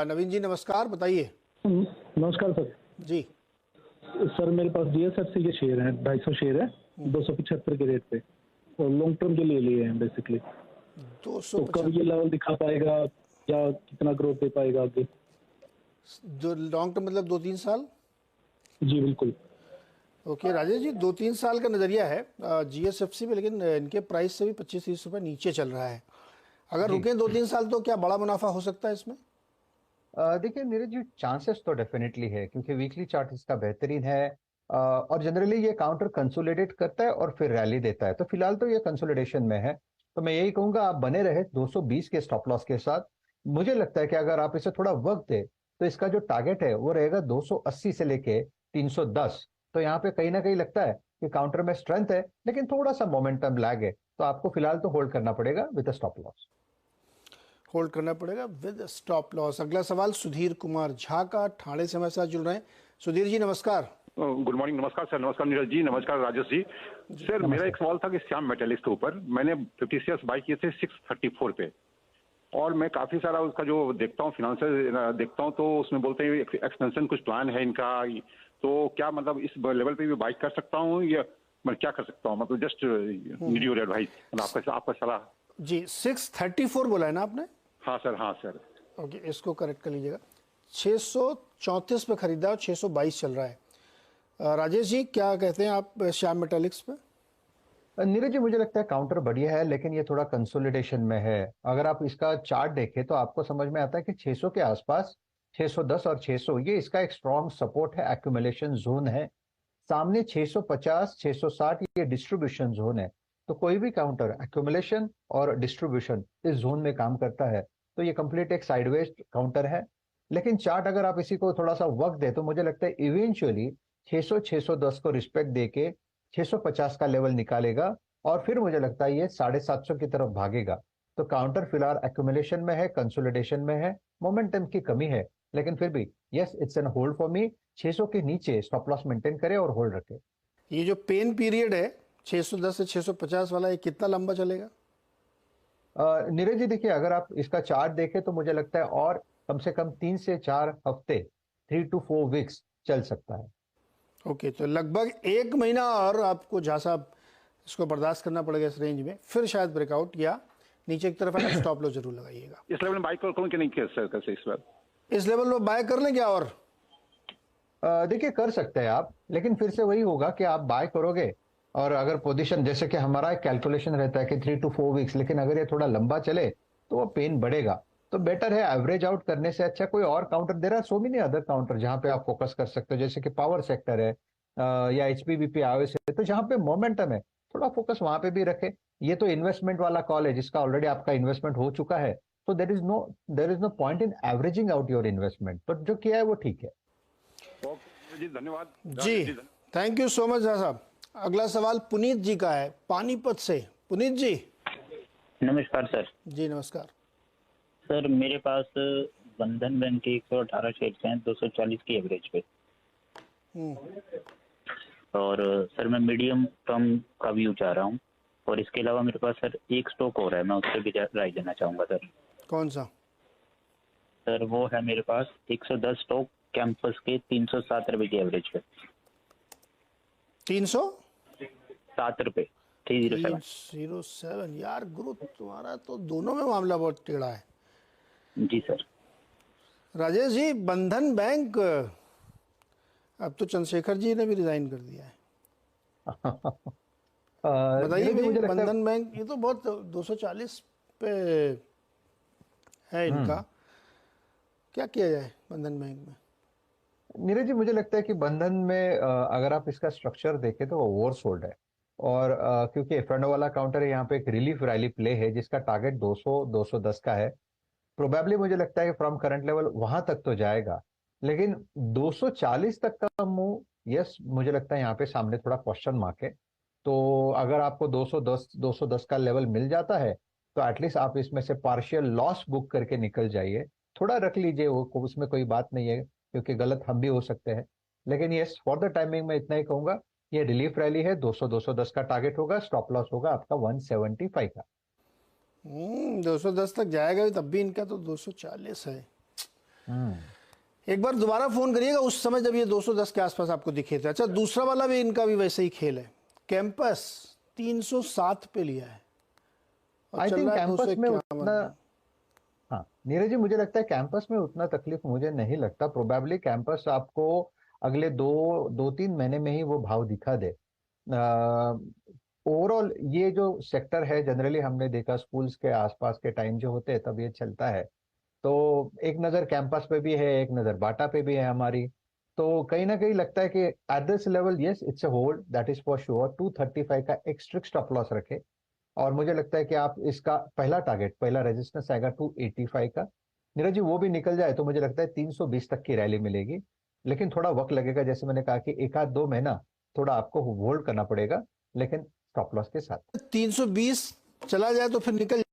नवीन जी नमस्कार, बताइए। नमस्कार सर। जी सर मेरे पास जीएसएफसी के शेयर हैं, 250 शेयर है 275 के रेट पे, और लॉन्ग टर्म के लिए लिए हैं बेसिकली। तो कब ये 250 लेवल दिखा पाएगा या कितना ग्रोथ दे पाएगा आगे? जो लॉन्ग टर्म मतलब 2-3 साल। जी बिल्कुल। ओके राजेश जी, 2-3 साल का नजरिया है जीएसएफसी में, लेकिन इनके प्राइस से भी 25-30 रुपए नीचे चल रहा है। अगर जी रुके 2-3 साल तो क्या बड़ा मुनाफा हो सकता है इसमें? देखिए मेरे जो चांसेस तो डेफिनेटली है, क्योंकि वीकली चार्ट इसका बेहतरीन है। और जनरली ये काउंटर कंसोलिडेट करता है और फिर रैली देता है, तो फिलहाल तो ये कंसोलिडेशन में है। तो मैं यही कहूंगा आप बने रहे 220 के स्टॉप लॉस के साथ। मुझे लगता है कि अगर आप इसे थोड़ा वक्त दे तो इसका जो टारगेट है वो रहेगा 280 से लेके 310। तो यहाँ पे कहीं ना कहीं लगता है कि काउंटर में स्ट्रेंथ है, लेकिन थोड़ा सा मोमेंटम लैग है, तो आपको फिलहाल तो होल्ड करना पड़ेगा विद स्टॉप लॉस। होल्ड करना पड़ेगा विद स्टॉप लॉस। अगला सवाल सुधीर कुमार झा का, ठाणे से हमारे साथ जुड़ रहे हैं। सुधीर जी नमस्कार। Good morning. नमस्कार सर। नमस्कार नीरज जी। नमस्कार राजेश जी। सर मेरा एक सवाल था कि श्याम मेटालिक्स के ऊपर मैंने 50 शेयर्स बाय किए थे 634 पे, और मैं काफी सारा उसका जो देखता हूँ फाइनेंशियल देखता हूँ, तो उसमें बोलते हैं एक्सपेंशन कुछ प्लान है इनका। तो क्या मतलब इस लेवल पे भी बाय कर सकता हूँ या मैं क्या कर सकता हूँ? मतलब जस्ट नीड योर एडवाइस, आपका सलाह। जी 634 बोला है ना आपने? हाँ सर, हाँ सर। ओके, इसको करेक्ट कर लीजिएगा। 634 पे खरीदा और 622 चल रहा है। राजेश जी क्या कहते हैं आप श्याम मेटालिक्स पे? नीरज जी मुझे लगता है काउंटर बढ़िया है, लेकिन ये थोड़ा कंसोलिडेशन में है। अगर आप इसका चार्ट देखें तो आपको समझ में आता है कि 600 के आसपास, 610 और 600 ये इसका एक स्ट्रॉन्ग सपोर्ट है, एक्यूमुलेशन जोन है। सामने 650 660 ये डिस्ट्रीब्यूशन जोन है। तो कोई भी काउंटर एक्यूमुलेशन और डिस्ट्रीब्यूशन इस जोन में काम करता है, तो ये कंप्लीट एक साइडवेज काउंटर है। लेकिन चार्ट अगर आप इसी को थोड़ा सा वक्त दे तो मुझे लगता है इवेंचुअली 600 610 को रिस्पेक्ट देके 650 का लेवल निकालेगा, और फिर मुझे लगता है ये 750 की तरफ भागेगा। तो काउंटर फिलहाल एक्यूमुलेशन में है, कंसोलिडेशन में है, मोमेंटम की कमी है, लेकिन फिर भी yes it's an hold for me. 600 के नीचे स्टॉप लॉस मेंटेन करे और होल्ड रखे। ये जो पेन पीरियड है 610 से 650 वाला, ये कितना लंबा चलेगा? नीरज जी देखिए, अगर आप इसका चार्ट देखें तो मुझे लगता है और कम से कम 3 से 4 हफ्ते, 3 to 4 वीक्स चल सकता है। ओके, तो लगभग 1 महीना और आपको झा साहब इसको बर्दाश्त करना पड़ेगा इस रेंज में, फिर शायद ब्रेकआउट या नीचे की तरफ है। स्टॉप लॉस जरूर लगाइएगा। इस लेवल में बाय करूँ कि नहीं किया सर कैसे इस बार? इस लेवल में बाय कर लें क्या? और देखिए कर सकते हैं आप, लेकिन फिर से वही होगा कि आप बाय करोगे और अगर पोजीशन, जैसे कि हमारा एक कैलकुलेशन रहता है कि 3 to 4 वीक्स, लेकिन अगर ये थोड़ा लंबा चले तो वो पेन बढ़ेगा। तो बेटर है एवरेज आउट करने से अच्छा कोई और काउंटर दे रहा है, सो मेनी अदर काउंटर जहां पे आप फोकस कर सकते हो, जैसे कि पावर सेक्टर है या एचपीबीपी आईओएस है, तो जहां पे मोमेंटम है थोड़ा फोकस वहां पे भी रखे। ये तो इन्वेस्टमेंट वाला कॉल है जिसका ऑलरेडी आपका इन्वेस्टमेंट हो चुका है, तो there is no point in averaging out your investment, but जो किया है वो ठीक है। जी धन्यवाद जी, thank you so much Jha sahab. अगला सवाल पुनीत जी का है, पानीपत से। पुनीत जी नमस्कार सर। जी नमस्कार। सर मेरे पास बंधन बैंक के 118 शेयर हैं 240 की एवरेज पे, और सर मैं मीडियम टर्म का व्यू चाह रहा हूँ, और इसके अलावा मेरे पास सर एक स्टॉक और है, मैं उस पर भी राय देना चाहूँगा सर। कौन सा? सर वो है मेरे पास 110 स्टॉक कैंपस के 307 रुपए की एवरेज पे। 307 रुपए 307। 307 यार गुरु, तुम्हारा तो दोनों में मामला बहुत टेढ़ा है। जी सर। राजेश जी, बंधन बैंक अब तो चंद्रशेखर जी ने भी रिजाइन कर दिया है। बताइए भाई, बंधन बैंक ये तो बहुत 240 पे है इनका, क्या किया जाए बंधन बैंक में? नीरज जी मुझे लगता है कि बंधन में अगर आप इसका स्ट्रक्चर देखें तो वो ओवरसोल्ड है, और क्योंकि एफएनओ वाला काउंटर है, यहाँ पे एक रिलीफ रैली प्ले है जिसका टारगेट 200 210 का है। प्रोबेबली मुझे लगता है कि फ्रॉम करंट लेवल वहां तक तो जाएगा, लेकिन 240 तक का मूव, यस मुझे लगता है यहाँ पे सामने थोड़ा क्वेश्चन मार्क है। तो अगर आपको 210 का लेवल मिल जाता है तो एटलीस्ट आप इसमें से पार्शियल लॉस बुक करके निकल जाइए, थोड़ा रख लीजिए वो, उसमें कोई बात नहीं है, क्योंकि गलत हम भी हो सकते हैं। लेकिन यस फॉर द टाइमिंग में इतना ही कहूंगा, ये रिलीफ रैली है, 200 210 का टारगेट होगा, स्टॉप लॉस होगा आपका 175 का। 210 तक जाएगा, तब भी इनका तो 240 है। एक बार दोबारा फोन करिएगा उस समय जब ये 210 के आसपास आपको दिखे थे। अच्छा, दूसरा वाला भी इनका भी वैसे ही खेल है। कैंपस 307 पे लिया है और आई चल थिंक रहा है कैंपस में 251 उतना, हाँ नीरज जी, मुझे लगता है कैंपस में उतना तकलीफ मुझे नहीं लगता। प्रोबेबली कैंपस आपको अगले दो तीन महीने में ही वो भाव दिखा दे। ओवरऑल ये जो सेक्टर है, जनरली हमने देखा स्कूल्स के आसपास के टाइम जो होते हैं तब ये चलता है। तो एक नजर कैंपस पे भी है, एक नजर बाटा पे भी है हमारी। तो कहीं ना कहीं लगता है कि at this level yes it's a hold, that is for sure. 235 का एक स्ट्रिक्ट स्टॉप लॉस रखे और मुझे लगता है कि आप इसका पहला रेजिस्टेंस आएगा 285 का। नीरज जी वो भी निकल जाए तो मुझे लगता है 320 तक की रैली मिलेगी, लेकिन थोड़ा वक्त लगेगा। जैसे मैंने कहा कि एक आध 2 महीना थोड़ा आपको होल्ड करना पड़ेगा, लेकिन स्टॉप लॉस के साथ। 320 चला जाए तो फिर निकल